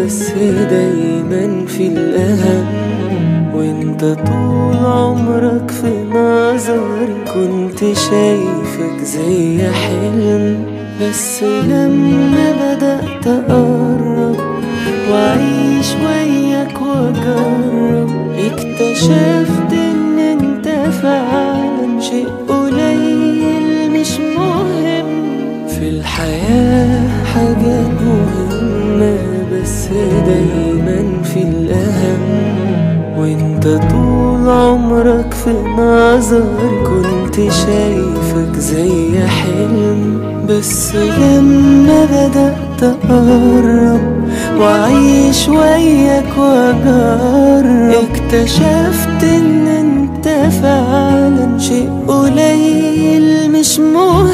بس دايما في الأهم. وانت طول عمرك في نظري كنت شايفك زي حلم، بس لما بدأت أقرب وأعيش وياك وأجرب اكتشفت إن انت فعلا شيء قليل مش مهم. في الحياة حاجات مهمة بس دايما في الأهم. وانت طول عمرك في نظري كنت شايفك زي حلم، بس لما بدأت أقرب وأعيش وياك وأجرب اكتشفت إن انت فعلا شيء قليل مش مهم.